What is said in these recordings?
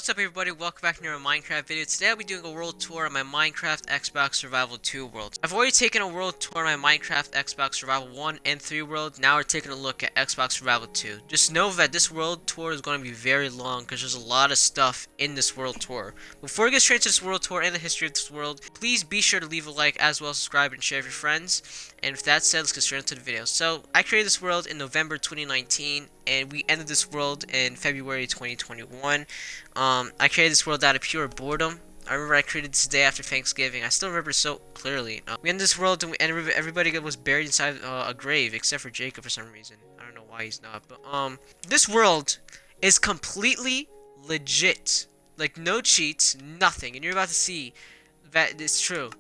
What's up everybody, welcome back to another Minecraft video. Today I'll be doing a world tour of my Minecraft Xbox Survival 2 world. I've already taken a world tour of my Minecraft Xbox Survival 1 and 3 world. Now we're taking a look at Xbox Survival 2. Just know that this world tour is going to be very long because there's a lot of stuff in this world tour. Before we get straight to this world tour and the history of this world, please be sure to leave a like as well as subscribe and share with your friends. And with that said, let's get straight into the video. So I created this world in November 2019 and we ended this world in February 2021. I created this world out of pure boredom. I remember I created this day after Thanksgiving. I still remember so clearly. We ended this world and everybody was buried inside a grave except for Jacob for some reason. I don't know why he's not. But this world is completely legit. Like no cheats, nothing. And you're about to see that it's true.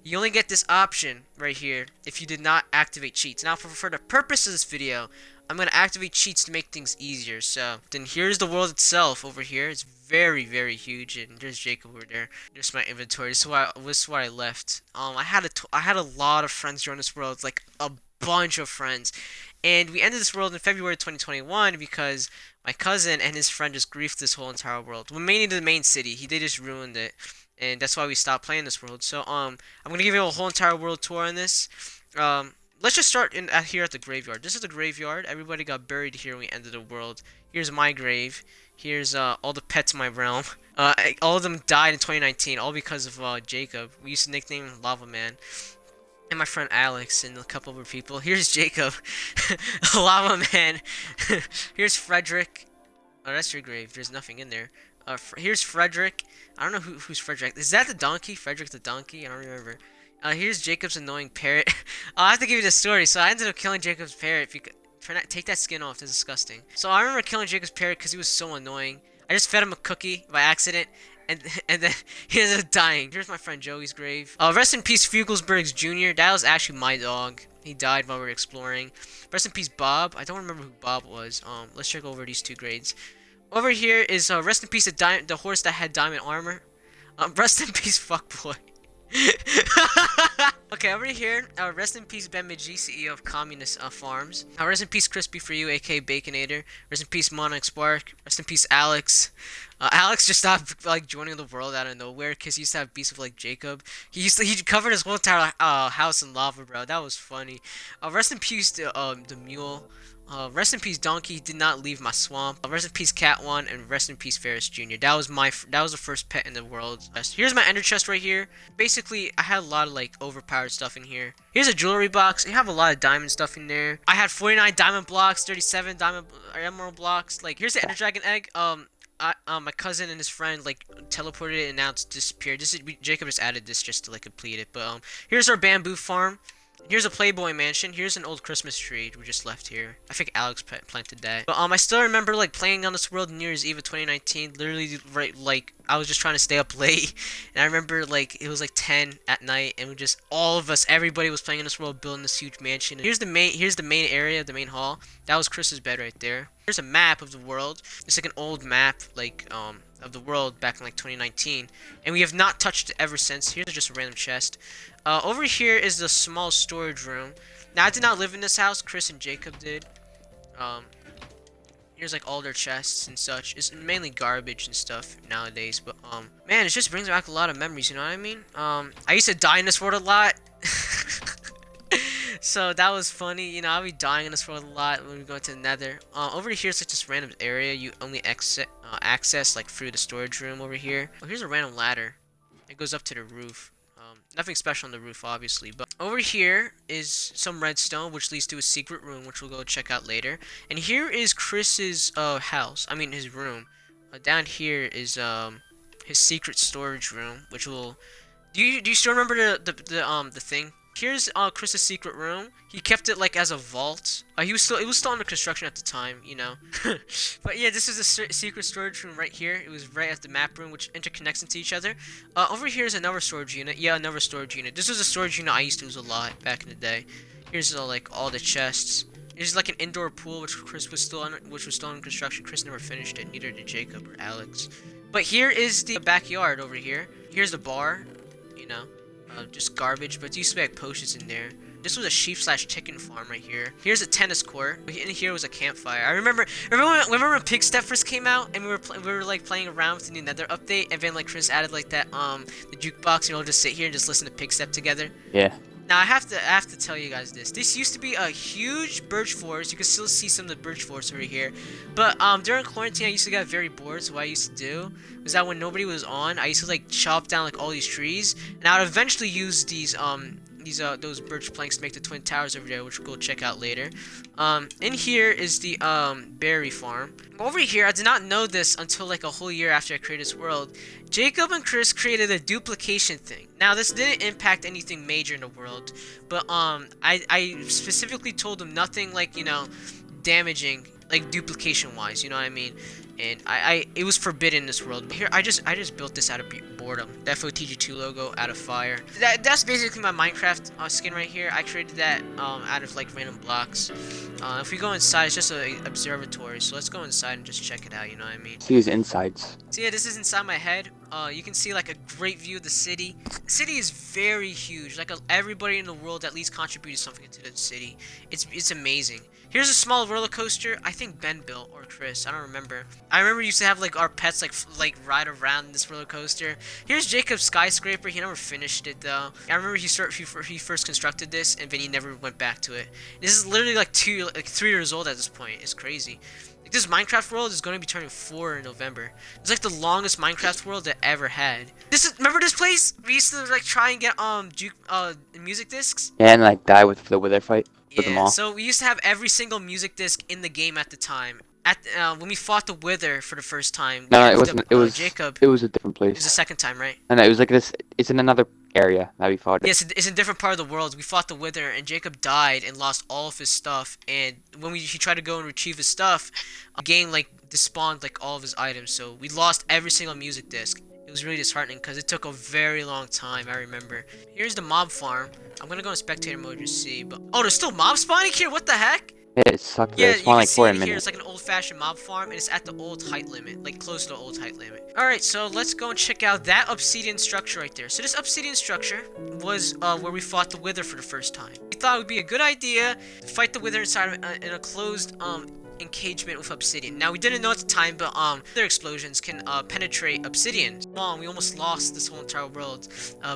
You only get this option right here if you did not activate cheats. Now for the purpose of this video, I'm going to activate cheats to make things easier. So then here's the world itself over here. It's very, very huge. And there's Jacob over there. There's my inventory. This is why I left. I had a lot of friends join this world, like a bunch of friends. And we ended this world in February 2021 because my cousin and his friend just griefed this whole entire world. Well, mainly the main city. They just ruined it. And that's why we stopped playing this world. So I'm gonna give you a whole entire world tour on this. Let's just start here at the graveyard. This is the graveyard. Everybody got buried here when we ended the world. Here's my grave. Here's all the pets in my realm. All of them died in 2019, all because of Jacob. We used to nickname him Lava Man. And my friend Alex and a couple other people. Here's Jacob, Lava Man. Here's Frederick. Oh, that's your grave. There's nothing in there. Here's Frederick. I don't know who's Frederick. Is that the donkey? Frederick the donkey? I don't remember. Here's Jacob's annoying parrot. I'll have to give you the story. So I ended up killing Jacob's parrot. If you could take that skin off, it's disgusting. So I remember killing Jacob's parrot because he was so annoying. I just fed him a cookie by accident, and then he ended up dying. Here's my friend Joey's grave. Rest in peace, Fugelsbergs Jr. That was actually my dog. He died while we were exploring. Rest in peace, Bob. I don't remember who Bob was. Let's check over these two grades. Over here is rest in peace the horse that had diamond armor. Rest in peace, fuckboy. Okay, over here, rest in peace Ben Magi, CEO of Communist Farms. Rest in peace Crispy for You, aka Baconator. Rest in peace Monarch Spark. Rest in peace Alex. Alex just stopped like joining the world out of nowhere because he used to have beef with like Jacob. He covered his whole entire house in lava, bro. That was funny. Rest in peace the mule. Rest in peace Donkey, he did not leave my swamp. Rest in peace Cat One, and rest in peace Ferris Jr. That was the first pet in the world. Here's my ender chest right here. Basically, I had a lot of like overpowered stuff in here. Here's a jewelry box. I have a lot of diamond stuff in there. I had 49 diamond blocks, 37 diamond emerald blocks. Like here's the ender dragon egg. My cousin and his friend like teleported it and now it's disappeared. Jacob just added this just to like complete it. But here's our bamboo farm. Here's a Playboy mansion. Here's an old Christmas tree we just left here. I think Alex planted that. But I still remember like playing on this world New Year's Eve of 2019. Literally, right, like I was just trying to stay up late, and I remember like it was like 10 at night, and we just everybody was playing in this world, building this huge mansion. And here's the main area, the main hall. That was Chris's bed right there. Here's a map of the world. It's like an old map, like of the world back in like 2019, and we have not touched it ever since. Here's just a random chest. Over here is the small storage room. Now I did not live in this house. Chris and Jacob did. Here's like all their chests and such. It's mainly garbage and stuff nowadays, but man, it just brings back a lot of memories. You know what I mean? I used to die in this world a lot. So that was funny, you know. I'll be dying in this world a lot when we go into the nether. Over here is like this random area you only access like through the storage room over here. Oh, here's a random ladder. It goes up to the roof. Nothing special on the roof, obviously. But over here is some redstone, which leads to a secret room, which we'll go check out later. And here is Chris's house. I mean, his room. Down here is his secret storage room, which will. Do you still remember the thing? Here's Chris's secret room. He kept it like as a vault. It was still under construction at the time, you know. But yeah, this is a secret storage room right here. It was right at the map room, which interconnects into each other. Over here is another storage unit. Yeah, another storage unit. This was a storage unit I used to use a lot back in the day. Here's like all the chests. There's like an indoor pool, which was still in construction. Chris never finished it. Neither did Jacob or Alex. But here is the backyard over here. Here's the bar. You know. Just garbage, but it used to be like potions in there. This was a sheep slash chicken farm right here. Here's a tennis court. In here was a campfire. I remember when Pig Step first came out and we were like playing around with the new Nether update, and then like Chris added like that the jukebox, and we'll just sit here and just listen to Pig Step together. Yeah. Now I have to tell you guys this. This used to be a huge birch forest. You can still see some of the birch forest over here. But during quarantine I used to get very bored, so what I used to do was that when nobody was on, I used to like chop down like all these trees, and I would eventually use these those birch planks to make the twin towers over there, which we'll go check out later. In here is the berry farm. Over here, I did not know this until like a whole year after I created this world. Jacob and Chris created a duplication thing. Now this didn't impact anything major in the world, but I specifically told them nothing like, you know, damaging like duplication wise, you know what I mean? And it was forbidden in this world. But here, I just built this out of boredom. The FOTG2 logo out of fire. That's basically my Minecraft skin right here. I created that out of like random blocks. If we go inside, it's just an observatory. So let's go inside and just check it out. You know what I mean? See his insides. So yeah, this is inside my head. You can see like a great view of the city. The city is very huge. Like everybody in the world at least contributed something into the city. It's amazing. Here's a small roller coaster. I think Ben built or Chris. I don't remember. I remember we used to have like our pets like ride around this roller coaster. Here's Jacob's skyscraper. He never finished it though. I remember he first constructed this and then he never went back to it. This is literally like 3 years old at this point. It's crazy. Like this Minecraft world is going to be turning 4 in November. It's like the longest Minecraft world that ever had. Remember this place? We used to like try and get music discs. Yeah, and like die with the wither fight. With them Yeah, all. so we used to have every single music disc in the game at the time. When we fought the Wither for the first time. No, it wasn't. It was Jacob. It was a different place. It was the second time, right? No, it was like this. It's in another area that we fought. Yes, it's in a different part of the world. We fought the Wither, and Jacob died and lost all of his stuff. And when he tried to go and retrieve his stuff, the game like despawned like all of his items. So we lost every single music disc. It was really disheartening because it took a very long time. I remember. Here's the mob farm. I'm gonna go in spectator mode to see, but oh, there's still mobs spawning here. What the heck? Yeah, it sucked. Yeah, It you spawned can like see for a it here. minute. It's like an old-fashioned mob farm, and it's at the old height limit, like close to the old height limit. All right, so let's go and check out that obsidian structure right there. So this obsidian structure was where we fought the Wither for the first time. We thought it would be a good idea to fight the Wither inside in a closed encagement with obsidian. Now we didn't know at the time, but other explosions can penetrate obsidian. We almost lost this whole entire world.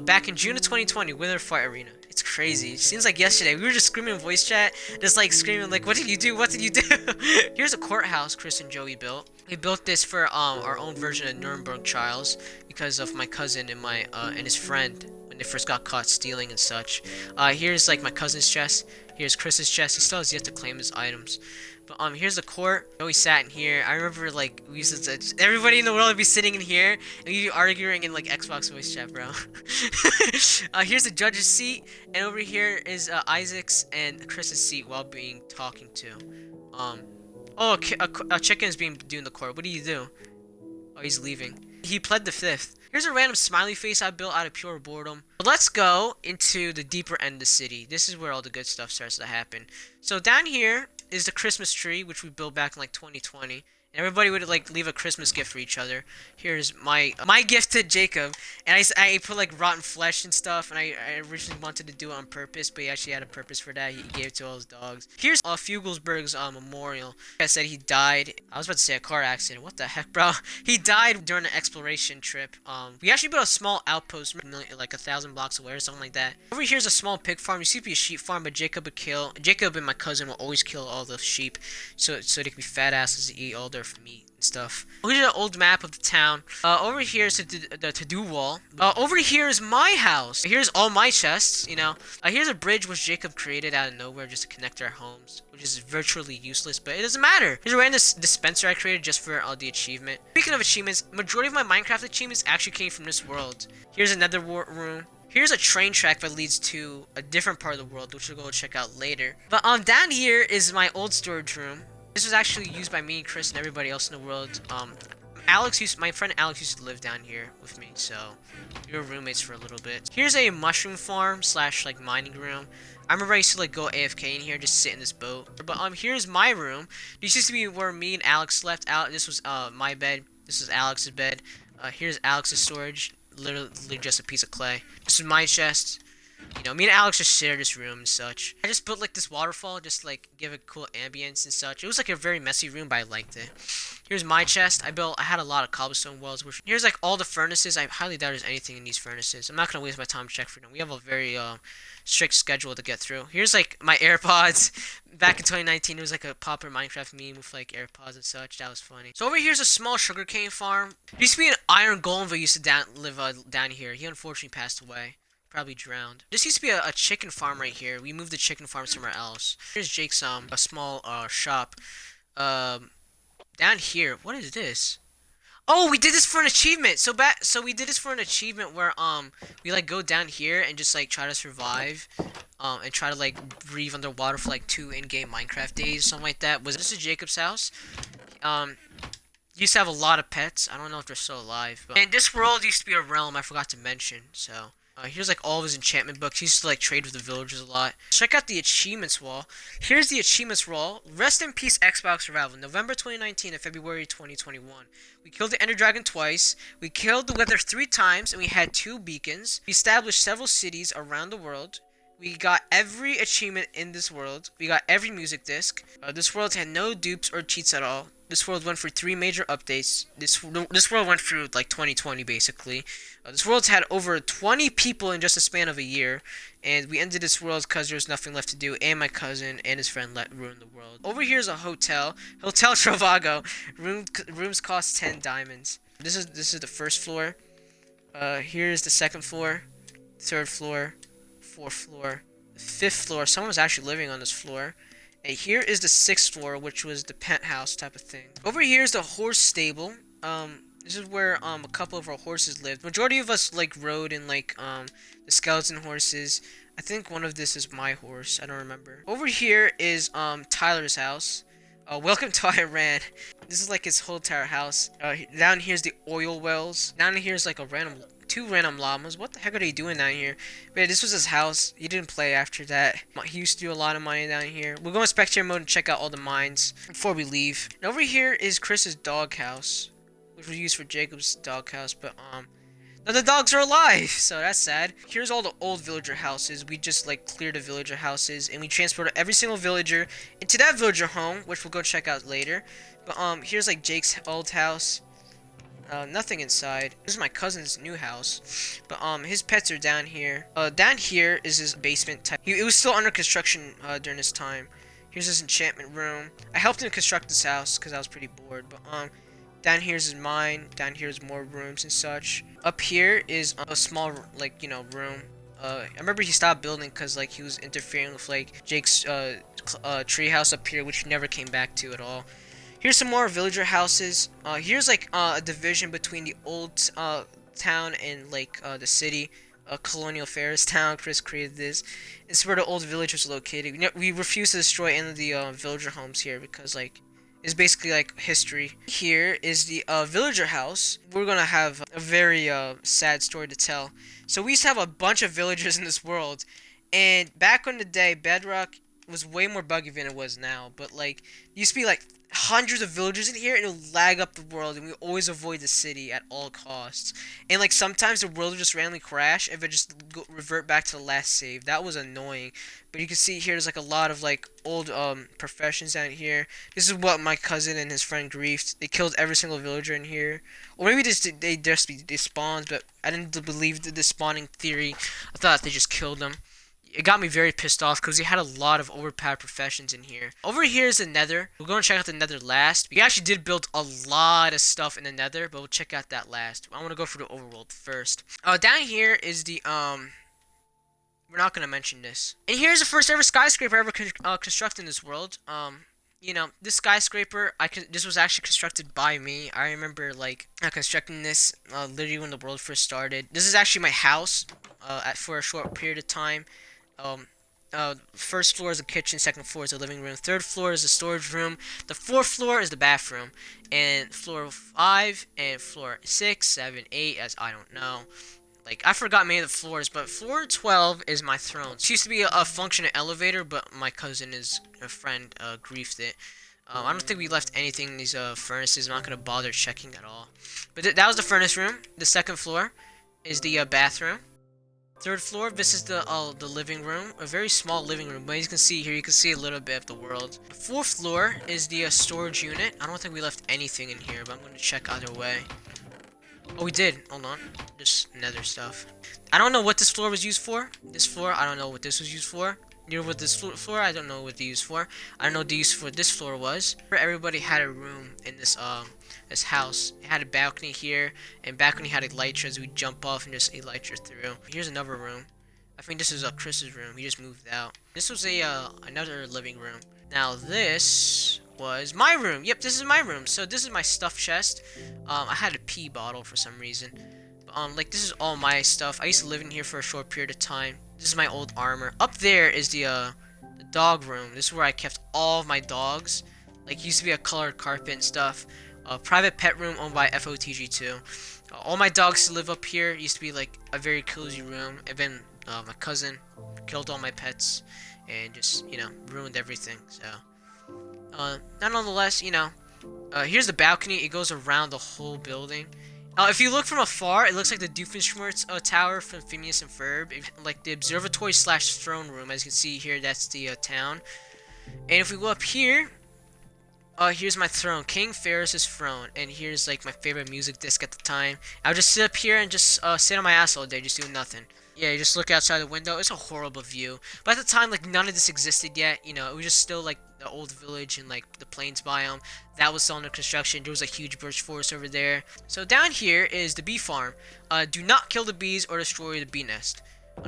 Back in June of 2020, Wither Fight Arena. It's crazy. It seems like yesterday. We were just screaming in voice chat, just like screaming like, "What did you do? What did you do?" Here's a courthouse Chris and Joey built. We built this for our own version of Nuremberg trials because of my cousin and and his friend when they first got caught stealing and such. Here's like my cousin's chest. Here's Chris's chest. He still has yet to claim his items. But here's the court. We sat in here. I remember like we used to everybody in the world would be sitting in here and we'd be arguing in like Xbox voice chat, bro. Here's the judge's seat, and over here is Isaac's and Chris's seat while being talking to. Oh, a chicken is doing the court. What do you do? Oh, he's leaving. He pled the fifth. Here's a random smiley face I built out of pure boredom. But let's go into the deeper end of the city. This is where all the good stuff starts to happen. So down here is the Christmas tree, which we built back in like 2020. And everybody would like leave a Christmas gift for each other. Here's my gift to Jacob, and I put like rotten flesh and stuff. And I originally wanted to do it on purpose, but he actually had a purpose for that. He gave it to all his dogs. Here's Fugelsberg's memorial. Like I said, he died. I was about to say a car accident. What the heck, bro? He died during an exploration trip. We actually built a small outpost, like 1,000 blocks away or something like that. Over here's a small pig farm. You see, it be a sheep farm, but Jacob and my cousin will always kill all the sheep, so they can be fat asses to eat all their meat and stuff. Here's an old map of the town. Over here is the to-do wall. Over here is my house. Here's all my chests, you know. Here's a bridge which Jacob created out of nowhere just to connect our homes, which is virtually useless, but it doesn't matter. Here's a random dispenser I created just for the achievement. Speaking of achievements, majority of my Minecraft achievements actually came from this world. Here's another room. Here's a train track that leads to a different part of the world, which we'll go check out later. But down here is my old storage room. This was actually used by me, Chris, and everybody else in the world. My friend Alex used to live down here with me, so we were roommates for a little bit. Here's a mushroom farm slash like mining room. I remember I used to like go AFK in here, just sit in this boat. But here's my room. This used to be where me and Alex slept out. This was my bed. This is Alex's bed. Here's Alex's storage. Literally just a piece of clay. This is my chest. You know, me and Alex just share this room and such. I just built like this waterfall, just like give it cool ambience and such. It was like a very messy room, but I liked it. Here's my chest. I had a lot of cobblestone walls. Here's like all the furnaces. I highly doubt there's anything in these furnaces. I'm not gonna waste my time to check for them. We have a very strict schedule to get through. Here's like my AirPods. Back in 2019, it was like a popular Minecraft meme with like AirPods and such. That was funny. So over here's a small sugarcane farm. There used to be an iron golem that used to live down here. He unfortunately passed away. Probably drowned. This used to be a chicken farm right here. We moved the chicken farm somewhere else. Here's Jake's a small shop. Down here, what is this? Oh, we did this for an achievement. So we did this for an achievement where we like go down here and just like try to survive, and try to like breathe underwater for like 2 in-game Minecraft days, something like that. This is Jacob's house. Used to have a lot of pets. I don't know if they're still alive. But... And this world used to be a realm I forgot to mention. So here's like all of his enchantment books. He used to like trade with the villagers a lot. Check out the achievements wall. Here's the achievements wall. Rest in peace, Xbox Survival. November 2019 and February 2021. We killed the Ender Dragon twice. We killed the Wither 3 times, and we had 2 beacons. We established several cities around the world. We got every achievement in this world. We got every music disc. This world had no dupes or cheats at all. This world went through 3 major updates. This world went through like 2020 basically. This world's had over 20 people in just a span of a year, and we ended this world because there was nothing left to do. And my cousin and his friend ruined the world. Over here is a hotel, Hotel Travago. Rooms cost 10 diamonds. This is the first floor. Here's the second floor, third floor, fourth floor, the fifth floor. Someone was actually living on this floor. And here is the 6th floor, which was the penthouse type of thing. Over here is the horse stable. This is where a couple of our horses lived. Majority of us like rode in like the skeleton horses. I think one of this is my horse. I don't remember. Over here is Tyler's house. Welcome to Iran. This is like his whole entire house. Down here's the oil wells. Down here's like two random llamas. What the heck are they doing down here? But this was his house. He didn't play after that. He used to do a lot of mining down here. We'll go in spectator mode and check out all the mines before we leave. And over here is Chris's doghouse, which was used for Jacob's doghouse, but none of the dogs are alive, so that's sad. Here's all the old villager houses. We just like cleared the villager houses, and we transported every single villager into that villager home, which we'll go check out later. But here's like Jake's old house. Nothing inside. This is my cousin's new house, but his pets are down here. Down here is his basement type. It was still under construction during this time. Here's his enchantment room. I helped him construct this house because I was pretty bored. But down here's his mine. Down here's more rooms and such. Up here is a small like room. I remember he stopped building because like he was interfering with like Jake's tree house up here, which he never came back to at all. Here's some more villager houses. Here's like a division between the old town and like the city. Colonial Ferris town. Chris created this. It's where the old village was located. We refuse to destroy any of the villager homes here because like it's basically like history. Here is the villager house. We're gonna have a very sad story to tell. So we used to have a bunch of villagers in this world, and back in the day, Bedrock was way more buggy than it was now. But like, it used to be like hundreds of villagers in here, and it would lag up the world, and we always avoid the city at all costs. And like sometimes the world would just randomly crash if it just revert back to the last save. That was annoying. But you can see here there's like a lot of like old professions down here. This is what my cousin and his friend griefed. They killed every single villager in here, or maybe they just despawned. But I didn't believe the spawning theory. I thought they just killed them. It got me very pissed off because we had a lot of overpowered professions in here. Over here is the nether. We'll go and check out the nether last. We actually did build a lot of stuff in the nether, but we'll check out that last. I want to go for the overworld first. Down here is the, we're not going to mention this. And here's the first ever skyscraper ever constructed in this world. You know, this skyscraper, this was actually constructed by me. I remember, like, constructing this literally when the world first started. This is actually my house for a short period of time. First floor is the kitchen, second floor is the living room, third floor is the storage room, the fourth floor is the bathroom, and floor 5 and floor 6, 7, 8, as I don't know. Like, I forgot many of the floors, but floor 12 is my throne. It used to be a functioning elevator, but my cousin, his friend, griefed it. I don't think we left anything in these furnaces. I'm not going to bother checking at all. But that was the furnace room. The second floor is the bathroom. Third floor, this is the living room, a very small living room, but as you can see here, you can see a little bit of the world. The fourth floor is the storage unit. I don't think we left anything in here, but I'm gonna check either way. Oh, we did. Hold on. Just nether stuff. I don't know what this floor was used for. This floor, I don't know what this was used for. Near with this floor, I don't know what the use for. I don't know what the use for this floor was. Everybody had a room in this house. It had a balcony here, and balcony had elytras. We'd jump off and just elytra through. Here's another room. I think this is Chris's room. He just moved out. This was a another living room. Now this was my room. Yep, this is my room. So this is my stuff chest. I had a pee bottle for some reason. Like this is all my stuff. I used to live in here for a short period of time. This is my old armor. Up there is the dog room. This is where I kept all of my dogs. Like used to be a colored carpet and stuff. Private pet room owned by FOTG2. All my dogs used to live up here. It used to be like a very cozy room. And then my cousin killed all my pets and just, you know, ruined everything. So, nonetheless, you know, here's the balcony. It goes around the whole building. If you look from afar, it looks like the Doofenshmirtz tower from Phineas and Ferb. Like the observatory / throne room. As you can see here, that's the town. And if we go up here, here's my throne, King Ferris's throne. And here's like my favorite music disc at the time. I would just sit up here and just sit on my ass all day, just doing nothing. Yeah, you just look outside the window. It's a horrible view. But at the time, like, none of this existed yet. You know, it was just still, like, the old village and, like, the plains biome. That was still under construction. There was a huge birch forest over there. So down here is the bee farm. Do not kill the bees or destroy the bee nest.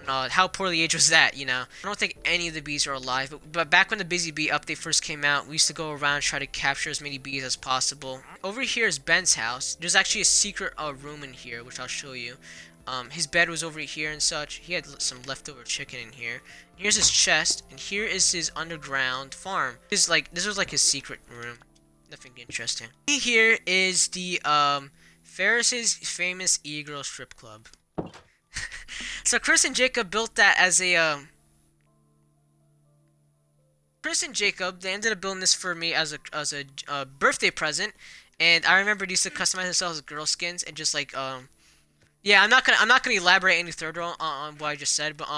How poorly aged was that, you know? I don't think any of the bees are alive. But back when the Busy Bee update first came out, we used to go around and try to capture as many bees as possible. Over here is Ben's house. There's actually a secret room in here, which I'll show you. His bed was over here and such. He had some leftover chicken in here. Here's his chest, and here is his underground farm. This was like his secret room. Nothing interesting. Here is the Ferris's famous e-girl strip club. So Chris and Jacob built that as a Chris and Jacob, they ended up building this for me as a birthday present, and I remember they used to customize themselves as girl skins and just like yeah, I'm not gonna elaborate any further on what I just said, but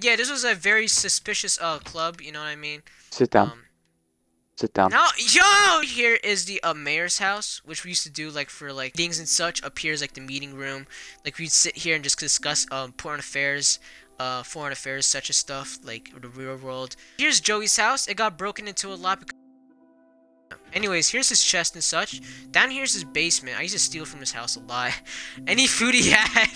yeah, this was a very suspicious club, you know what I mean? Sit down. Sit down. Now, yo, here is the mayor's house, which we used to do like for like meetings and such. Up here is like the meeting room, like we'd sit here and just discuss foreign affairs, such as stuff like the real world. Here's Joey's house. It got broken into a lot because anyways, here's his chest and such. Down here's his basement. I used to steal from his house a lot. Any food he had,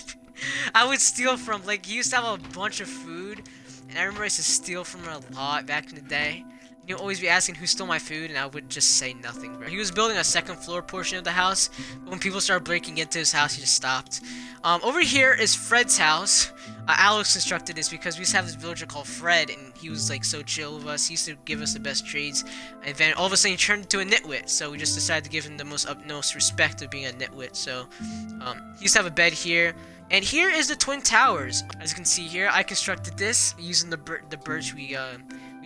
I would steal from. Like, he used to have a bunch of food, and I remember I used to steal from him a lot back in the day. He'd always be asking who stole my food, and I would just say nothing, bro. He was building a second floor portion of the house, but when people started breaking into his house, he just stopped. Over here is Fred's house. Alex constructed this because we used to have this villager called Fred, and he was like so chill with us. He used to give us the best trades, and then all of a sudden he turned into a nitwit. So we just decided to give him the most utmost respect of being a nitwit. So he used to have a bed here, and here is the Twin Towers. As you can see here, I constructed this using the birch we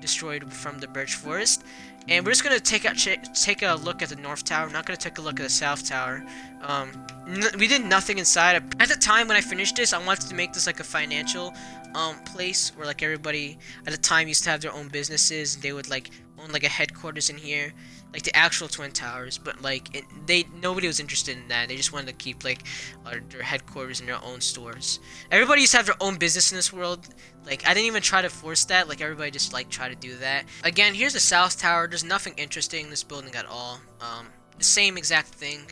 destroyed from the birch forest. And we're just gonna take a look at the North Tower. We're not gonna take a look at the South Tower. We did nothing inside. At the time when I finished this, I wanted to make this like a financial place where like everybody at the time used to have their own businesses. They would like own like a headquarters in here, like the actual Twin Towers. But like nobody was interested in that. They just wanted to keep like their headquarters in their own stores. Everybody used to have their own business in this world. Like, I didn't even try to force that. Like, everybody just like try to do that. Again, here's the South Tower. There's nothing interesting in this building at all. The same exact thing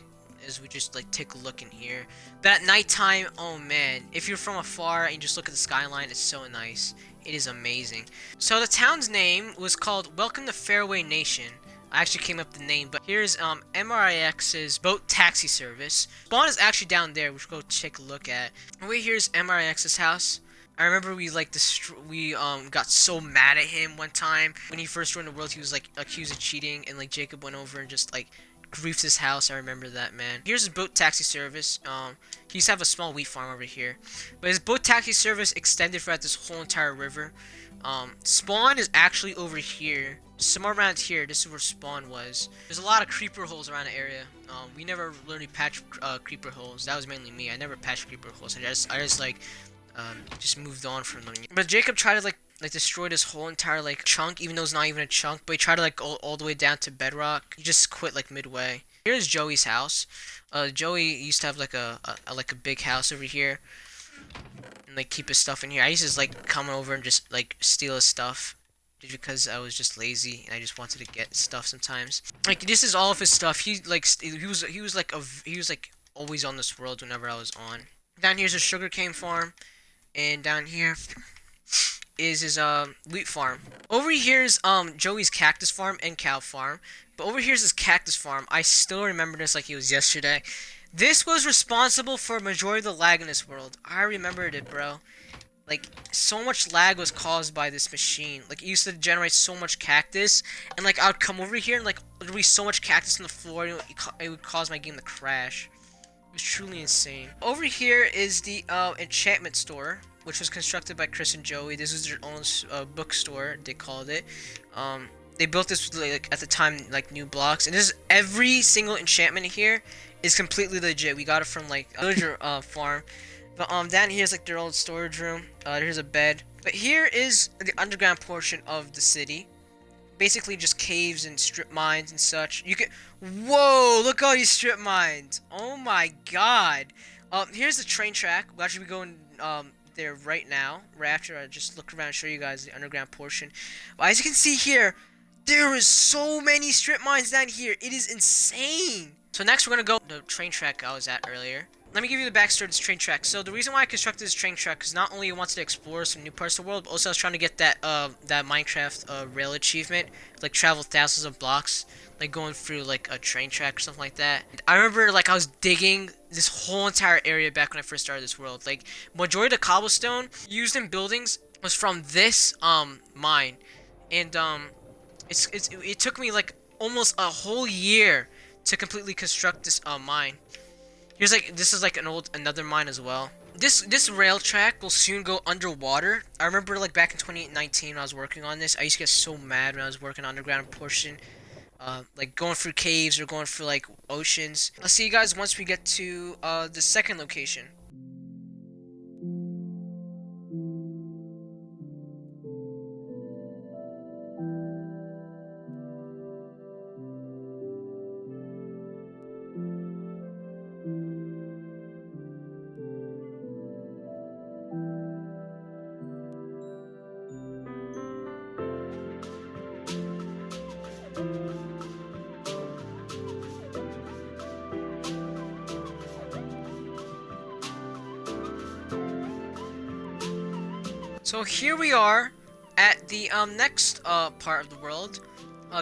as we just like take a look in here. But at nighttime, oh man, if you're from afar and you just look at the skyline, it's so nice. It is amazing. So the town's name was called Welcome to Fairway Nation. I actually came up with the name, but here's MRIX's boat taxi service. Spawn is actually down there, which we'll go take a look at. Over here's MRIX's house. I remember we got so mad at him one time when he first joined the world. He was like accused of cheating, and like Jacob went over and just like griefed his house. I remember that, man. Here's his boat taxi service. He used to have a small wheat farm over here, but his boat taxi service extended throughout this whole entire river. Spawn is actually over here, somewhere around here. This is where spawn was. There's a lot of creeper holes around the area. We never really patched creeper holes. That was mainly me. I never patched creeper holes. I just like just moved on from them. But Jacob tried to like destroy this whole entire like chunk, even though it's not even a chunk. But he tried to like go all the way down to bedrock. He just quit like midway. Here's Joey's house. Joey used to have like a big house over here, and like keep his stuff in here. I used to just like come over and just like steal his stuff, just because I was just lazy and I just wanted to get stuff sometimes. Like this is all of his stuff. He like he was like always on this world whenever I was on. Down here's a sugarcane farm, and down here is his wheat farm. Over here is Joey's cactus farm and cow farm. But over here's his cactus farm. I still remember this like it was yesterday. This was responsible for a majority of the lag in this world. I remembered it, bro. Like, so much lag was caused by this machine. Like, it used to generate so much cactus, and like, I would come over here and like, there would be so much cactus on the floor, and it would cause my game to crash. It was truly insane. Over here is the enchantment store, which was constructed by Chris and Joey. This was their own bookstore, they called it. They built this with, like, at the time, like, new blocks, and this is every single enchantment here is completely legit. We got it from like a villager farm. But down here's like their old storage room. Here's a bed. But here is the underground portion of the city. Basically just caves and strip mines and such. You can whoa, look at all these strip mines. Oh my god. Here's the train track. We'll actually be going there right now. Right after I just look around and show you guys the underground portion. But as you can see here, there is so many strip mines down here. It is insane. So next we're gonna go to the train track I was at earlier. Let me give you the backstory of this train track. So the reason why I constructed this train track is not only I wanted to explore some new parts of the world, but also I was trying to get that that Minecraft rail achievement, like travel thousands of blocks, like going through like a train track or something like that. I remember like I was digging this whole entire area back when I first started this world. Like majority of the cobblestone used in buildings was from this mine, and it took me like almost a whole year to completely construct this mine. Here's like this is like another mine as well. This rail track will soon go underwater. I remember like back in 2019 when I was working on this, I used to get so mad when I was working on underground portion, like going through caves or going through like oceans. I'll see you guys once we get to the second location. So here we are at the next part of the world.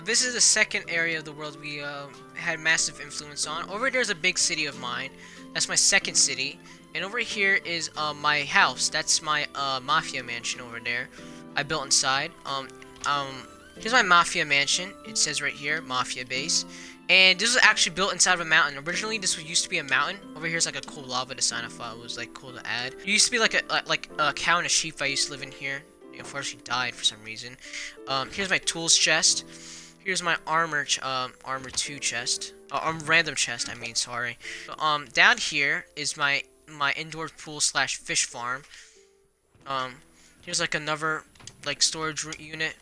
This is the second area of the world we had massive influence on. Over there's a big city of mine. That's my second city. And over here is my house. That's my mafia mansion over there. I built inside. Here's my mafia mansion. It says right here, mafia base. And this was actually built inside of a mountain. Originally, this used to be a mountain. Over here's like a cool lava design. I thought it was like cool to add. It used to be like a cow and a sheep. I used to live in here. It unfortunately died for some reason. Here's my tools chest. Here's my armor 2 chest. Random chest. I mean, sorry. Down here is my indoor pool / fish farm. Here's like another like storage unit.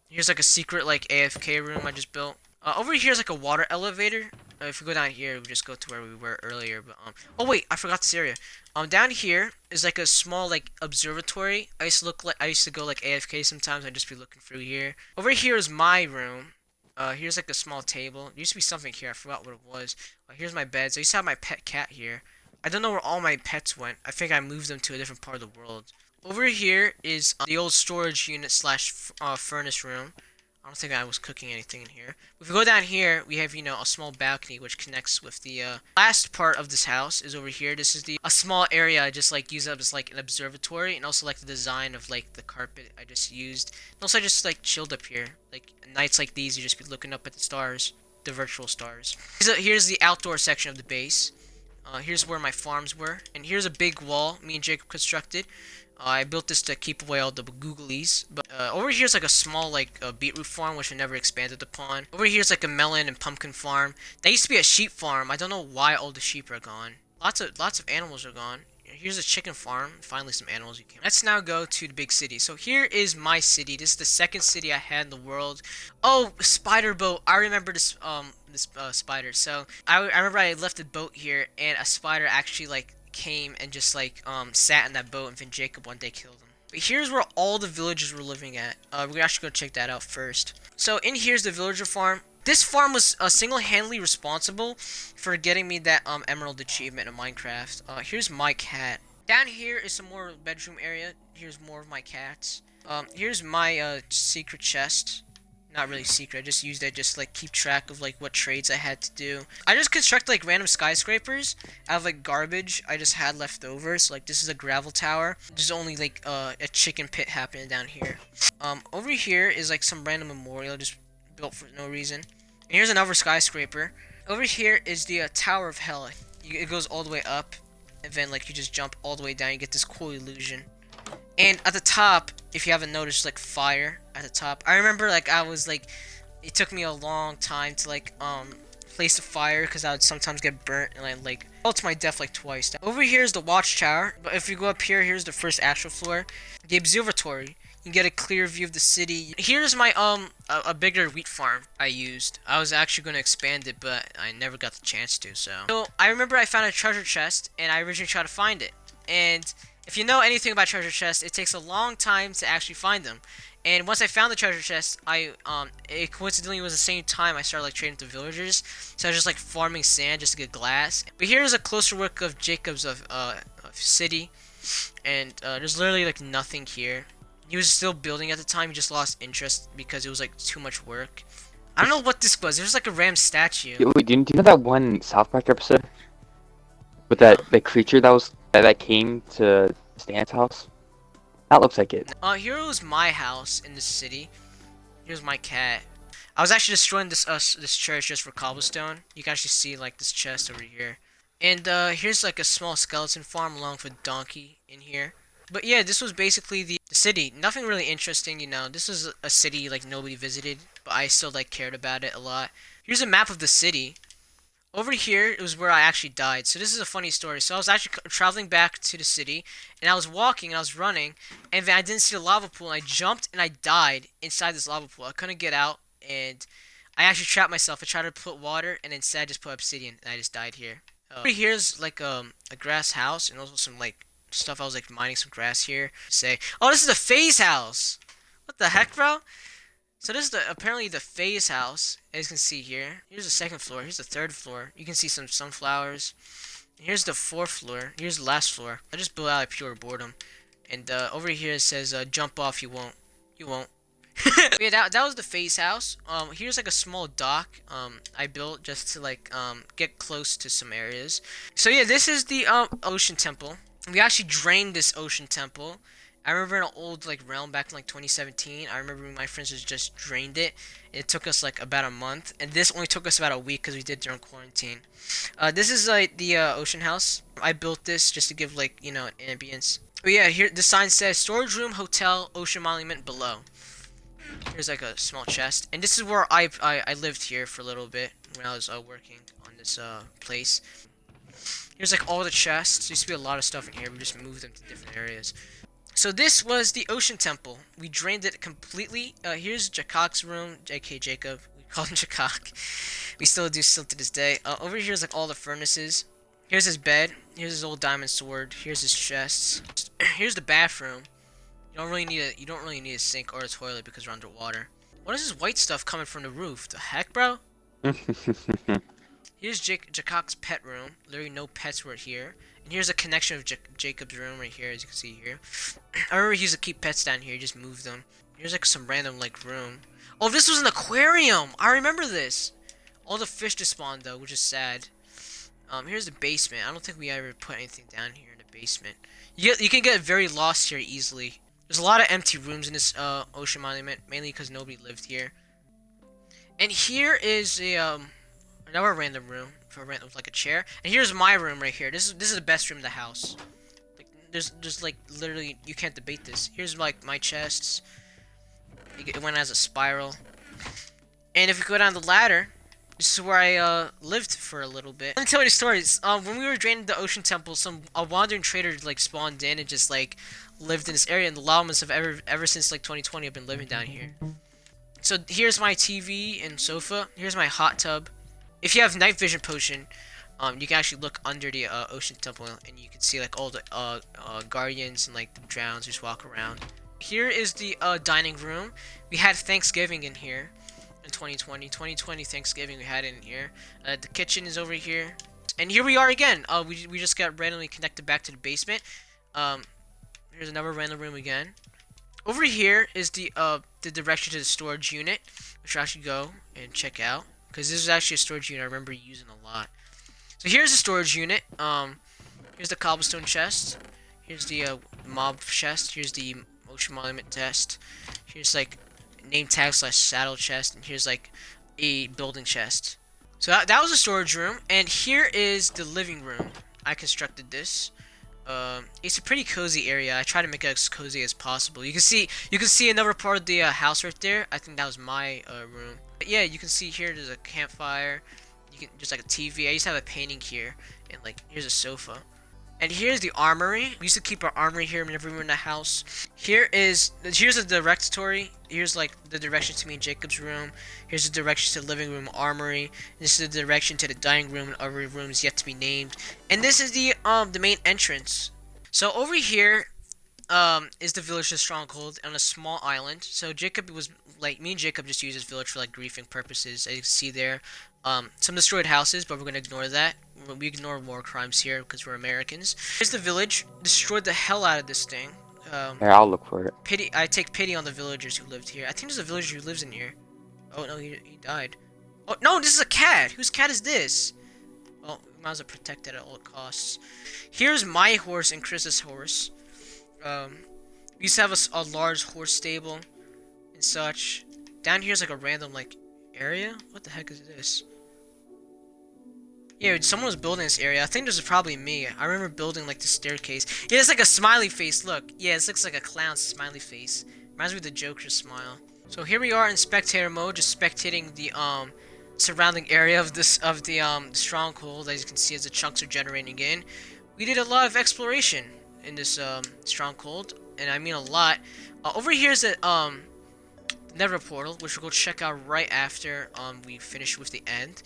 Here's like a secret like AFK room I just built. Over here's like a water elevator. If we go down here, we just go to where we were earlier. But oh wait, I forgot this area. Down here is like a small like observatory. I used to go like AFK sometimes. I'd just be looking through here. Over here is my room. Here's like a small table. There used to be something here. I forgot what it was. Here's my beds. I used to have my pet cat here. I don't know where all my pets went. I think I moved them to a different part of the world. Over here is the old storage unit / furnace room. I don't think I was cooking anything in here. If we go down here, we have, you know, a small balcony which connects with the last part of this house is over here. This is a small area I just like use up as like an observatory, and also like the design of like the carpet I just used. And also I just like chilled up here. Like nights like these, you just be looking up at the stars, the virtual stars. Here's the outdoor section of the base. Here's where my farms were, and here's a big wall me and Jacob constructed. I built this to keep away all the googlies. But over here's like a small like beetroot farm which I never expanded upon. Over here's like a melon and pumpkin farm. That used to be a sheep farm. I don't know why all the sheep are gone. Lots of animals are gone. Here's a chicken farm. Finally, some animals you can. Let's now go to the big city. So here is my city. This is the second city I had in the world. Oh, spider boat. I remember this spider. So I remember I left the boat here, and a spider actually like came and just like sat in that boat, and then Jacob one day killed him. But here's where all the villagers were living at. We're gonna actually go check that out first. So in here's the villager farm. This farm was single-handedly responsible for getting me that emerald achievement in Minecraft. Here's my cat. Down here is some more bedroom area. Here's more of my cats. Here's my secret chest. Not really secret. I just used it just like keep track of like what trades I had to do. I just construct like random skyscrapers out of like garbage I just had left over. So like this is a gravel tower. There's only like a chicken pit happening down here. Over here is like some random memorial just built for no reason. And here's another skyscraper. Over here is the Tower of Hell. It goes all the way up, and then like you just jump all the way down. You get this cool illusion. And at the top, if you haven't noticed, like fire at the top. I remember like I was like, it took me a long time to like place the fire because I would sometimes get burnt and I like fell to my death like twice. Over here is the watchtower. But if you go up here, here's the first actual floor, the observatory. You can get a clear view of the city. Here's my a bigger wheat farm I used. I was actually going to expand it, but I never got the chance to. So I remember I found a treasure chest, and I originally tried to find it. And if you know anything about treasure chests, it takes a long time to actually find them. And once I found the treasure chest, it coincidentally was the same time I started like trading with the villagers. So I was just like farming sand just to get glass. But here's a closer look of Jacob's of city, and there's literally like nothing here. He was still building at the time. He just lost interest because it was like too much work. I don't know what this was. There's like a ram statue. Yo, wait, do you know that one South Park episode with that the creature that came to Stan's house? That looks like it. Here was my house in the city. Here's my cat. I was actually destroying this church just for cobblestone. You can actually see like this chest over here. And here's like a small skeleton farm along with a donkey in here. But yeah, this was basically the city. Nothing really interesting, you know. This was a city like nobody visited, but I still like cared about it a lot. Here's a map of the city. Over here, it was where I actually died. So this is a funny story. So I was actually traveling back to the city, and I was walking, and I was running, and then I didn't see the lava pool, and I jumped, and I died inside this lava pool. I couldn't get out, and I actually trapped myself. I tried to put water, and instead I just put obsidian, and I just died here. Over here's like a grass house, and also some like stuff. I was like mining some grass here. Say, oh, this is the phase house. What the heck, bro? So this is apparently the phase house, as you can see here. Here's the second floor. Here's the third floor. You can see some sunflowers. Here's the fourth floor. Here's the last floor. I just built out of pure boredom. And over here it says, jump off, you won't. You won't. Yeah, that was the phase house. Here's like a small dock I built just to like get close to some areas. So yeah, this is the ocean temple. We actually drained this ocean temple. I remember in an old like realm back in like 2017. I remember my friends just drained it. It took us like about a month, and this only took us about a week because we did during quarantine. This is like the ocean house. I built this just to give like an ambience. But yeah, here the sign says storage room, hotel, ocean monument below. Here's like a small chest, and this is where I lived here for a little bit when I was working on this place. Here's like all the chests. There used to be a lot of stuff in here. We just moved them to different areas. So this was the ocean temple. We drained it completely. Here's Jakok's room, aka Jacob. We call him Jakok. We still do to this day. Over here is like all the furnaces. Here's his bed. Here's his old diamond sword. Here's his chests. Here's the bathroom. You don't really need a sink or a toilet because we're underwater. What is this white stuff coming from the roof? The heck, bro? Here's Jakok's pet room. Literally no pets were here. And here's a connection of Jacob's room right here, as you can see here. I remember he used to keep pets down here. He just moved them. Here's like some random like room. Oh, this was an aquarium. I remember this. All the fish just spawned though, which is sad. Here's the basement. I don't think we ever put anything down here in the basement. You can get very lost here easily. There's a lot of empty rooms in this ocean monument, mainly because nobody lived here. And here is a another random room with like a chair. And here's my room right here. This is the best room in the house. Like there's like literally you can't debate this. Here's like my chests. It went as a spiral. And if you go down the ladder, This is where I lived for a little bit. Let me tell you the stories. When we were draining the ocean temple, a wandering trader like spawned in and just like lived in this area, and the llamas have ever since like 2020 have been living down here. So here's my TV and sofa. Here's my hot tub. If you have night vision potion, you can actually look under the ocean temple and you can see like all the guardians and like the drowns just walk around. Here is the dining room. We had Thanksgiving in here in 2020 Thanksgiving we had it in here. The kitchen is over here, and here we are again. We just got randomly connected back to the basement. Here's another random room again. Over here is the direction to the storage unit, which I'll actually go and check out, because this is actually a storage unit I remember using a lot. So here's the storage unit. Here's the cobblestone chest. Here's the mob chest. Here's the motion monument chest. Here's like name tag / saddle chest, and here's like a building chest. So that was a storage room, and here is the living room. I constructed this. It's a pretty cozy area. I try to make it as cozy as possible. You can see another part of the house right there. I think that was my room. But yeah, you can see here there's a campfire. You can just like a TV. I used to have a painting here, and like here's a sofa. And here's the armory. We used to keep our armory here whenever we were in the house. Here's the directory. Here's like the direction to me and Jacob's room. Here's the direction to the living room armory. This is the direction to the dining room and other rooms yet to be named. And this is the main entrance. So over here is the village's stronghold on a small island. So Jacob was like me and Jacob just use this village for like griefing purposes. As you can see there, some destroyed houses, but we're gonna ignore that. We ignore war crimes here because we're Americans. Here's the village. Destroyed the hell out of this thing. Here, I'll look for it. I take pity on the villagers who lived here. I think there's a villager who lives in here. Oh no, he died. Oh no, this is a cat. Whose cat is this? Well, we might as well protect it at all costs. Here's my horse and Chris's horse. We used to have a large horse stable and such. Down here's like a random like area. What the heck is this? Yeah, someone was building this area. I think this is probably me. I remember building like the staircase. Yeah, it's like a smiley face. Look. Yeah, this looks like a clown smiley face. Reminds me of the Joker's smile. So here we are in spectator mode, just spectating the surrounding area of the stronghold. As you can see, as the chunks are generating in. We did a lot of exploration in this stronghold, and I mean a lot. Over here is a nether portal, which we'll go check out right after we finish with the end.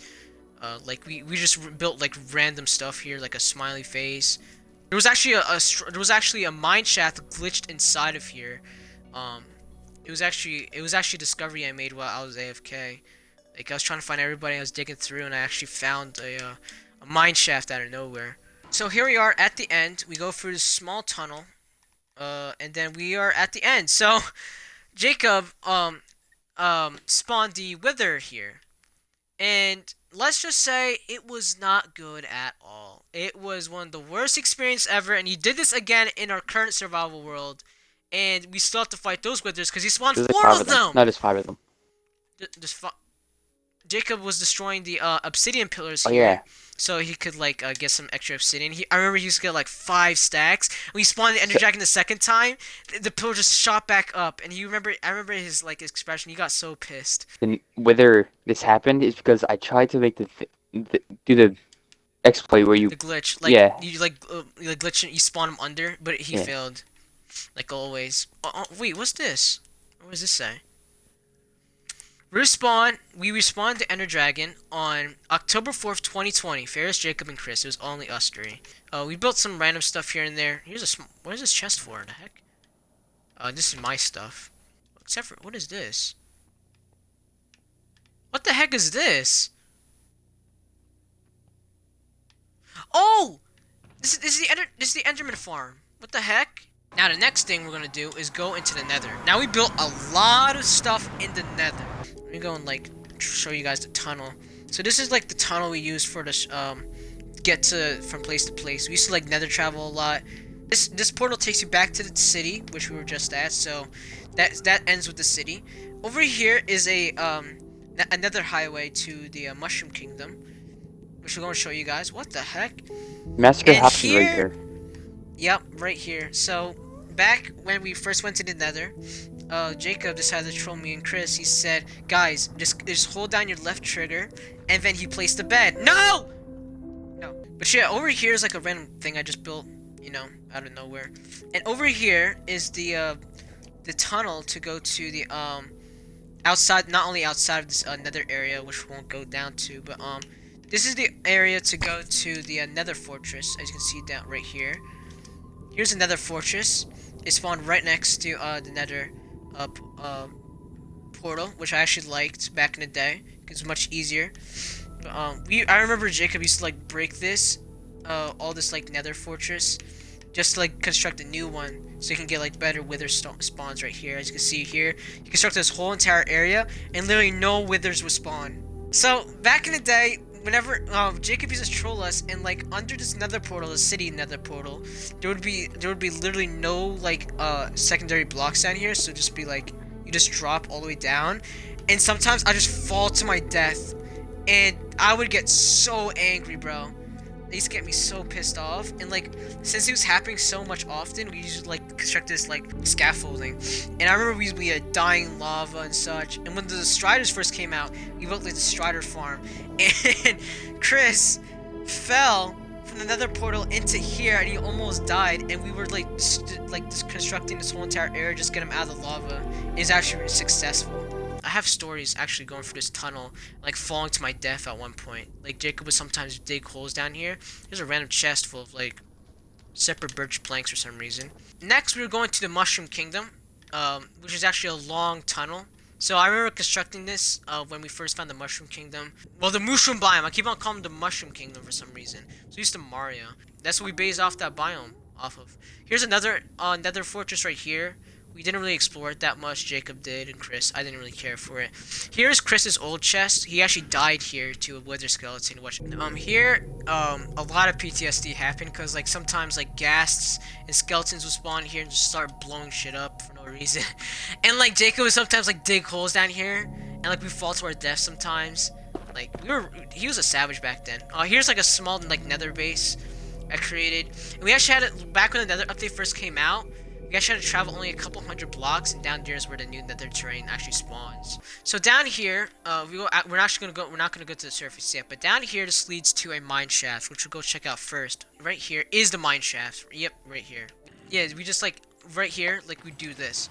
Like we just built like random stuff here, like a smiley face. There was actually a mine shaft glitched inside of here. It was actually a discovery I made while I was AFK. Like I was trying to find everybody, I was digging through, and I actually found a mine shaft out of nowhere. So here we are at the end. We go through this small tunnel, and then we are at the end. So Jacob spawned the wither here. And let's just say it was not good at all. It was one of the worst experiences ever, and he did this again in our current survival world. And we still have to fight those withers because he spawned There's 4 of them! No, there's 5 of them. Jacob was destroying the obsidian pillars Oh here, yeah. so he could like get some extra obsidian. I remember he used to get like 5 stacks. When he spawned the ender dragon the second time, the pillar just shot back up, and I remember his like expression. He got so pissed. And whether this happened is because I tried to make do the exploit where you The glitch, like you glitch and you spawn him under, but he failed, like always. Wait, what's this? What does this say? We respawned the Ender Dragon on October 4th, 2020. Ferris, Jacob, and Chris. It was only us 3. We built some random stuff here and there. What is this chest for? The heck? This is my stuff. Except for, what is this? What the heck is this? Oh! This is the Enderman farm. What the heck? Now the next thing we're gonna do is go into the Nether. Now we built a lot of stuff in the Nether. Let me go and like show you guys the tunnel. So this is like the tunnel we use for this get from place to place. We used to like Nether travel a lot. This portal takes you back to the city, which we were just at. So that ends with the city. Over here is another highway to the Mushroom Kingdom, which we're gonna show you guys. What the heck? Massacre happens right here. Yep, right here. So back when we first went to the Nether, Jacob decided to troll me and Chris. He said, "Guys, just hold down your left trigger," and then he placed the bed. No, no. But yeah, over here is like a random thing I just built, out of nowhere. And over here is the tunnel to go to the outside, not only outside of this nether area, which we won't go down to, but this is the area to go to the nether fortress, as you can see down right here. Here's another fortress. It spawned right next to the nether portal, which I actually liked back in the day because it's much easier. But, I remember Jacob used to like break this, all this like nether fortress, just to like construct a new one, so you can get like better wither spawns right here. As you can see here, you construct this whole entire area, and literally no withers would spawn. So back in the day, whenever Jacob used to troll us, and like under this nether portal, the city nether portal, there would be literally no like secondary blocks down here. So just be like, you just drop all the way down, and sometimes I just fall to my death, and I would get so angry, bro. They used to get me so pissed off, and like since it was happening so much often, we used to like construct this like scaffolding. And I remember we had dying lava and such. And when the Striders first came out, we built like the Strider farm, and Chris fell from the nether portal into here, and he almost died. And we were like just constructing this whole entire area just to get him out of the lava. It was actually successful. I have stories actually going through this tunnel, like falling to my death at one point. Like Jacob would sometimes dig holes down here. There's a random chest full of like separate birch planks for some reason. Next, we were going to the Mushroom Kingdom, which is actually a long tunnel. So I remember constructing this when we first found the Mushroom Kingdom. Well, the Mushroom Biome. I keep on calling it the Mushroom Kingdom for some reason. So used to Mario. That's what we based off that biome off of. Here's another nether fortress right here. We didn't really explore it that much. Jacob did, and Chris. I didn't really care for it. Here's Chris's old chest. He actually died here to a wither skeleton. Here, a lot of PTSD happened because like sometimes like ghasts and skeletons would spawn here and just start blowing shit up for no reason. And like Jacob would sometimes like dig holes down here, and like we fall to our death sometimes. Like he was a savage back then. Here's like a small like nether base I created. And we actually had it back when the nether update first came out. We actually had to travel only a couple hundred blocks, and down here is where the new nether terrain actually spawns. So down here, we're not gonna go to the surface yet, but down here this leads to a mine shaft, which we'll go check out first. Right here is the mine shaft. Yep, right here. Yeah, we just like right here, like we do this.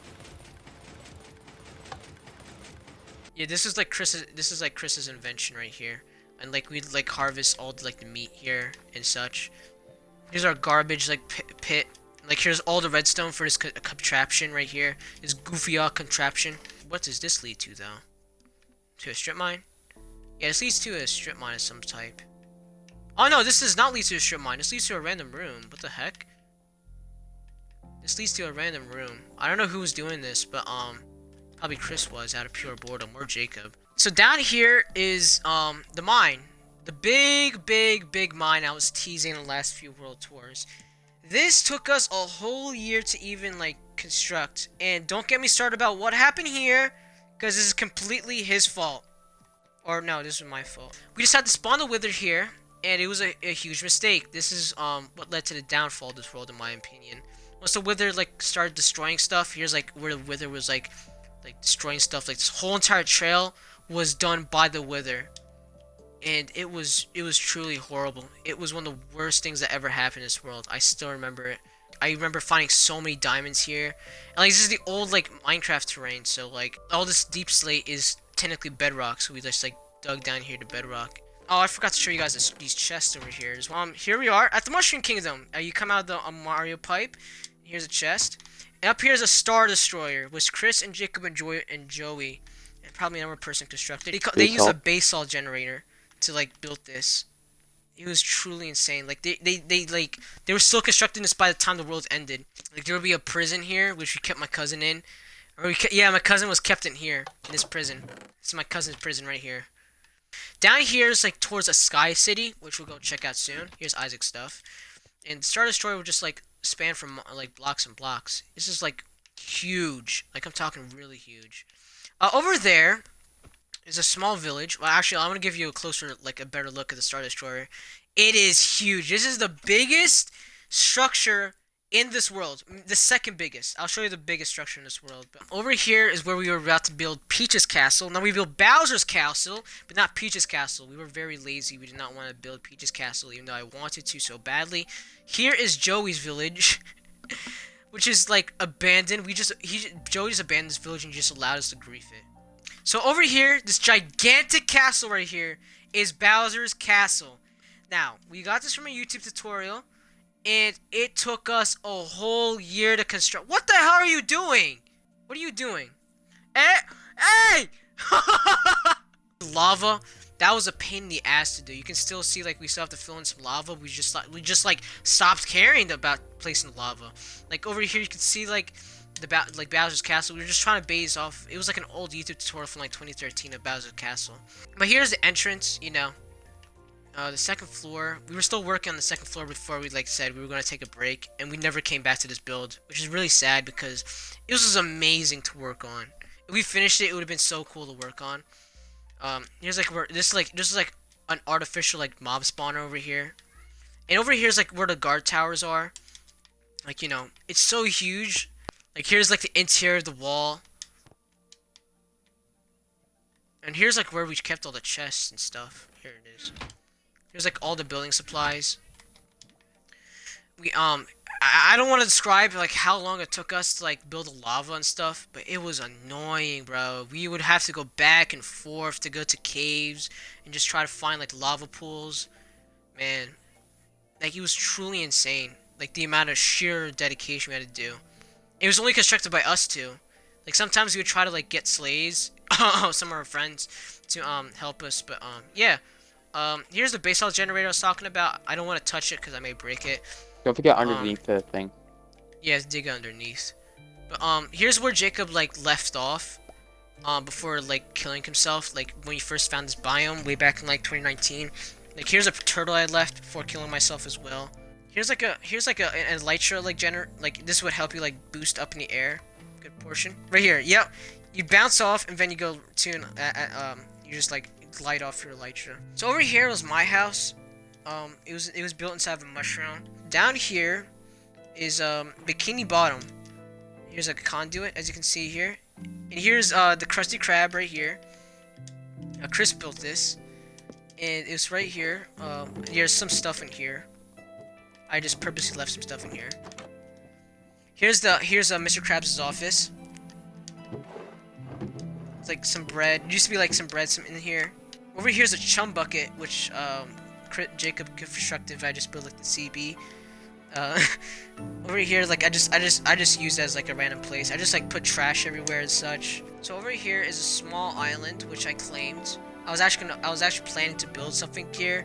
Yeah, this is like Chris's invention right here, and like we'd like harvest all the, like the meat here and such. Here's our garbage like pit. Like here's all the redstone for this contraption right here. This goofy contraption. What does this lead to though? To a strip mine? Yeah, this leads to a strip mine of some type. Oh no, this does not lead to a strip mine. This leads to a random room. What the heck? This leads to a random room. I don't know who was doing this, but probably Chris was out of pure boredom, or Jacob. So down here is the mine. The big mine I was teasing in the last few world tours. This took us a whole year to even like construct, and don't get me started about what happened here, because this is completely his fault. Or no, this was my fault. We just had to spawn the wither here, and it was a huge mistake. This is what led to the downfall of this world, in my opinion. Once the wither like started destroying stuff, here's like where the wither was like destroying stuff. Like this whole entire trail was done by the wither. And it was truly horrible. It was one of the worst things that ever happened in this world. I still remember it. I remember finding so many diamonds here. And like this is the old like Minecraft terrain, so like all this deep slate is technically bedrock, so we just like dug down here to bedrock. Oh, I forgot to show you guys these chests over here. Here we are at the Mushroom Kingdom. You come out of the Mario pipe. Here's a chest. And up here is a Star Destroyer, which Chris and Jacob and Joey and probably another person constructed. They used a basalt generator to like build this. It was truly insane. Like they were still constructing this by the time the world ended. Like there would be a prison here, which we kept my cousin in. Yeah, my cousin was kept in here in this prison. This is my cousin's prison right here. Down here is like towards a sky city, which we'll go check out soon. Here's Isaac's stuff, and Star Destroyer will just like span from like blocks and blocks. This is like huge. Like I'm talking really huge. Over there is a small village. Well, actually, I'm gonna give you a better look at the Star Destroyer. It is huge. This is the biggest structure in this world. The second biggest. I'll show you the biggest structure in this world. But over here is where we were about to build Peach's castle. Now we built Bowser's castle, but not Peach's castle. We were very lazy. We did not want to build Peach's castle, even though I wanted to so badly. Here is Joey's village, which is like abandoned. Joey just abandoned this village and just allowed us to grief it. So over here, this gigantic castle right here is Bowser's castle. Now, we got this from a YouTube tutorial, and it took us a whole year to construct. What the hell are you doing? What are you doing? Hey! Lava. That was a pain in the ass to do. You can still see, like, we still have to fill in some lava. We just stopped caring about placing the lava. Like over here, you can see like Bowser's castle. We were just trying to base off. It was like an old YouTube tutorial from like 2013 of Bowser's castle. But here's the entrance. You know, the second floor. We were still working on the second floor before we said we were gonna take a break, and we never came back to this build, which is really sad because it was amazing to work on. If we finished it, it would have been so cool to work on. Here's like where this is like an artificial like mob spawner over here, and over here is like where the guard towers are. Like, you know, it's so huge. Like here's like the interior of the wall, and here's like where we kept all the chests and stuff. Here it is. Here's like all the building supplies. I don't want to describe like how long it took us to like build the lava and stuff, but it was annoying, bro. We would have to go back and forth to go to caves and just try to find like lava pools. Man, like it was truly insane. Like the amount of sheer dedication we had to do. It was only constructed by us two. Like sometimes we would try to like get slaves, some of our friends, to help us, but yeah. Here's the base house generator I was talking about. I don't want to touch it because I may break it. Don't forget underneath the thing. Yeah, dig underneath. But here's where Jacob like left off. Before like killing himself, like when he first found this biome way back in like 2019. Like here's a turtle I left before killing myself as well. Here's like a elytra like this would help you like boost up in the air. Good portion. Right here. Yep. You bounce off and then you go to you just like glide off your elytra. So over here was my house. It was built inside of a mushroom. Down here is Bikini Bottom. Here's a conduit, as you can see here. And here's the Krusty Krab right here. Chris built this, and it's right here. There's some stuff in here. I just purposely left some stuff in here. Here's Mr. Krabs' office. It's like some bread. It used to be like some bread in here. Over here's a chum bucket, which Jacob constructed. I just built like the CB. Over here, like I just used it as like a random place. I just like put trash everywhere and such. So over here is a small island which I claimed. I was actually planning to build something here,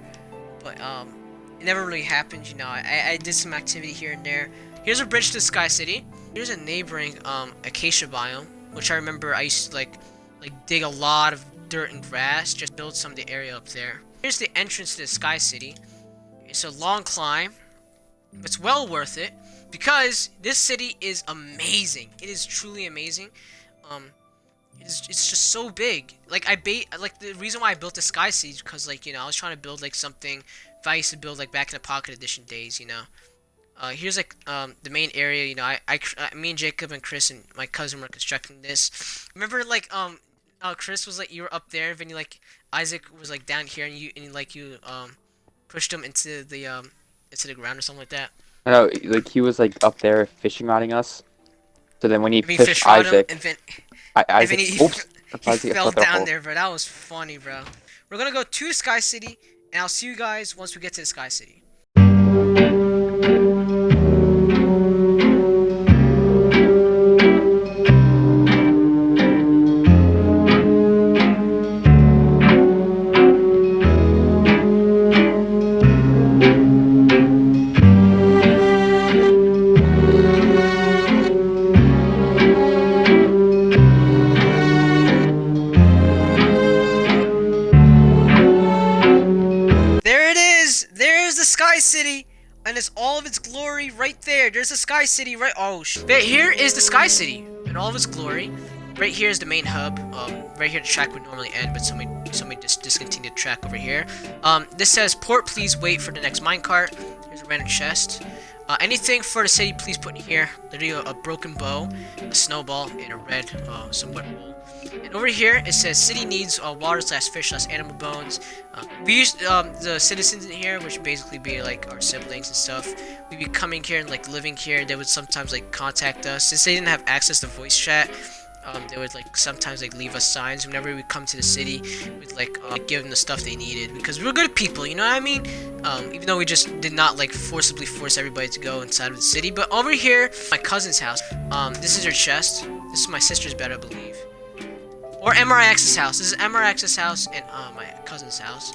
but it never really happened. You know, I did some activity here and there. Here's a bridge to the Sky City. Here's a neighboring acacia biome, which I remember I used to like dig a lot of dirt and grass, just build some of the area up there. Here's the entrance to the Sky City. It's a long climb. It's well worth it because this city is amazing. It is truly amazing. It's just so big. Like the reason why I built the Sky City is because like, you know, I was trying to build like something if I used to build like back in the Pocket Edition days, you know. Here's like the main area. You know, me and Jacob and Chris and my cousin were constructing this. Remember like Chris was like, you were up there, and then you like Isaac was like down here, and you pushed him into the ground or something like that. I know, like he was like up there fishing rodding us. So then when he fished Isaac, him, and then, Isaac, and then oops, he fell down there, bro. That was funny, bro. We're gonna go to Sky City, and I'll see you guys once we get to the Sky City. Sky City, and it's all of its glory right there. There's the Sky City right. Oh shit! Here is the Sky City in all of its glory. Right here is the main hub. Right here the track would normally end, but somebody just discontinued the track over here. This says port. Please wait for the next minecart. Here's a random chest. Anything for the city, please put in here. Literally a broken bow, a snowball, and a red somewhat bowl. And over here it says city needs water slash fish slash animal bones. We use the citizens in here, which basically be like our siblings and stuff. We'd be coming here and like living here. They would sometimes like contact us since they didn't have access to voice chat. They would like sometimes like leave us signs whenever we come to the city. We'd like give them the stuff they needed because we were good people, you know what I mean? Even though we just did not like forcibly force everybody to go inside of the city. But over here, my cousin's house. This is her chest. This is my sister's bed, I believe. Or MRX's house. This is MRX's house and my cousin's house.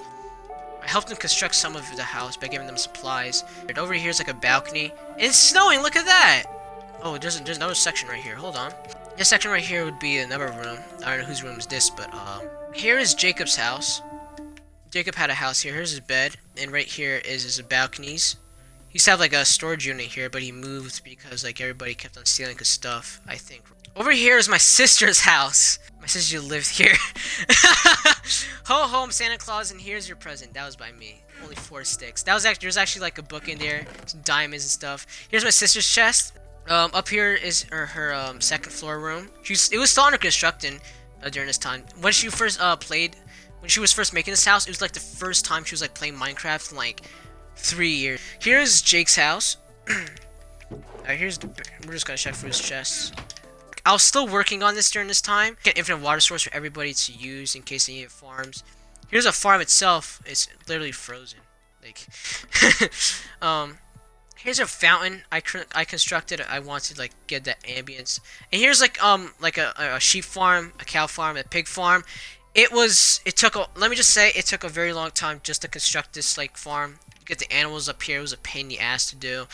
I helped them construct some of the house by giving them supplies. And over here is like a balcony. And it's snowing. Look at that. Oh, there's another section right here. Hold on. This section right here would be another room. I don't know whose room is this, but here is Jacob's house. Jacob had a house here. Here's his bed, and right here is his balconies. He used to have like a storage unit here, but he moved because like everybody kept on stealing his stuff, I think. Over here is my sister's house. My sister lived here. Ho ho, I'm Santa Claus, and here's your present. That was by me. Only 4 sticks. That was actually there's actually like a book in there, some diamonds and stuff. Here's my sister's chest. Up here is her second floor room. It was still under construction during this time. When she first when she was first making this house, it was like the first time she was like playing Minecraft in like 3 years. Here's Jake's house. We're just gonna check for his chests. I was still working on this during this time. Get infinite water source for everybody to use in case they need farms. Here's a farm itself. It's literally frozen. Like, here's a fountain I constructed. I wanted to like get that ambience. And here's like a sheep farm, a cow farm, a pig farm. Let me just say it took a very long time just to construct this like farm. Get the animals up here. It was a pain in the ass to do.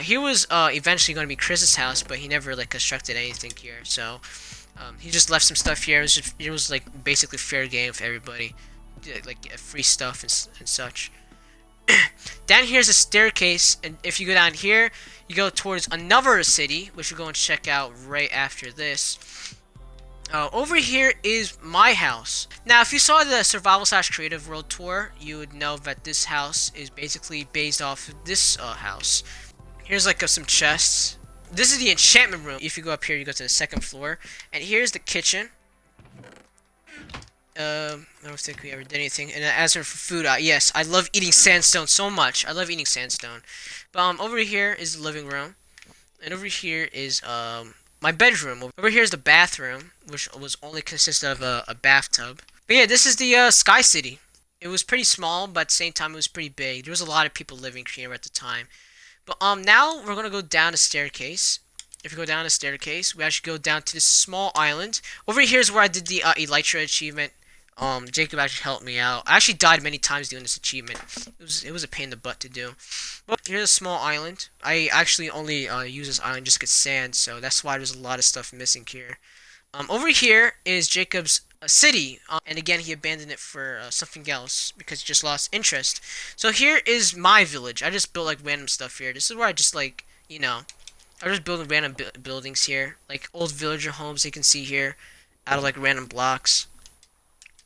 Here was eventually going to be Chris's house, but he never like constructed anything here. So he just left some stuff here. It was like basically fair game for everybody, like free stuff and such. Down here is a staircase, and if you go down here, you go towards another city, which we're going to check out right after this. Over here is my house. Now, if you saw the Survival / Creative World Tour, you would know that this house is basically based off of this house. Here's like some chests. This is the enchantment room. If you go up here, you go to the second floor, and here's the kitchen. I don't think we ever did anything. And as for food, yes, I love eating sandstone so much. I love eating sandstone. But over here is the living room, and over here is my bedroom. Over here is the bathroom, which was only consisted of a bathtub. But yeah, this is the Sky City. It was pretty small, but at the same time, it was pretty big. There was a lot of people living here at the time. But now we're gonna go down a staircase. If you go down a staircase, we actually go down to this small island. Over here is where I did the Elytra achievement. Jacob actually helped me out. I actually died many times doing this achievement. It was a pain in the butt to do. But here's a small island. I actually only use this island just to get sand, so that's why there's a lot of stuff missing here. Over here is Jacob's city, and again he abandoned it for something else because he just lost interest. So here is my village. I just built like random stuff here. This is where I just like, you know, I'm just building random buildings here, like old villager homes you can see here, out of like random blocks.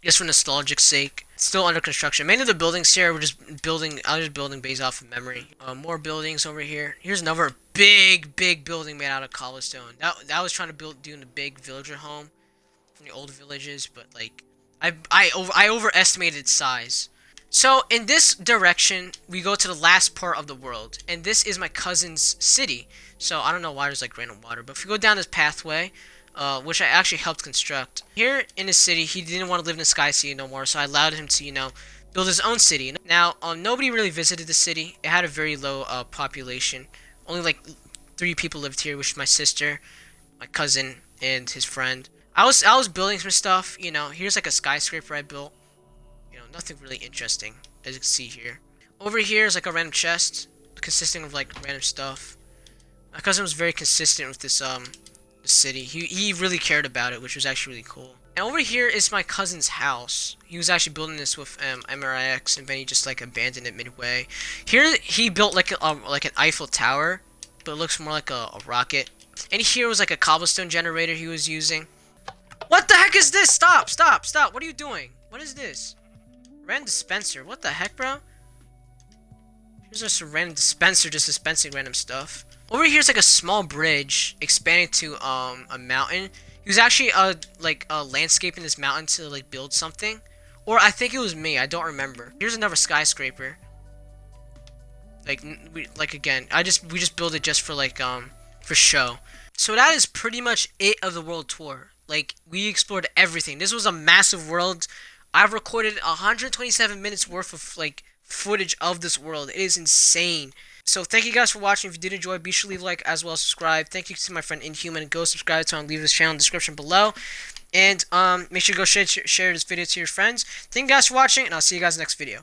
Just for nostalgic sake. Still under construction. Many of the buildings here were just building. I was just building based off of memory. More buildings over here. Here's another big building made out of cobblestone. That was trying to doing a big villager home from the old villages, but like I overestimated its size. So in this direction, we go to the last part of the world, and this is my cousin's city. So I don't know why there's like random water, but if we go down this pathway, which I actually helped construct. Here in the city, he didn't want to live in the Sky City no more, so I allowed him to, you know, build his own city. Now, nobody really visited the city. It had a very low population. Only like 3 people lived here, which is my sister, my cousin, and his friend. I was building some stuff, you know. Here's like a skyscraper I built. You know, nothing really interesting, as you can see here. Over here is like a random chest, consisting of like random stuff. My cousin was very consistent with this the city. He really cared about it, which was actually really cool. And over here is my cousin's house. He was actually building this with MRIX, and then he just like abandoned it midway. Here he built like an Eiffel Tower, but it looks more like a rocket. And here was like a cobblestone generator he was using. What the heck is this? Stop! What are you doing? What is this? Random dispenser. What the heck, bro? There's just a random dispenser just dispensing random stuff. Over here's like a small bridge expanding to a mountain. He was actually landscaping this mountain to like build something. Or I think it was me, I don't remember. Here's another skyscraper. Again, we just build it just for for show. So that is pretty much it of the world tour. Like, we explored everything. This was a massive world. I've recorded 127 minutes worth of footage of this world. It is insane. So thank you guys for watching. If you did enjoy, be sure to leave a like as well as subscribe. Thank you to my friend Inhuman. Go subscribe to him. Leave his channel in the description below. And make sure to go share this video to your friends. Thank you guys for watching, and I'll see you guys next video.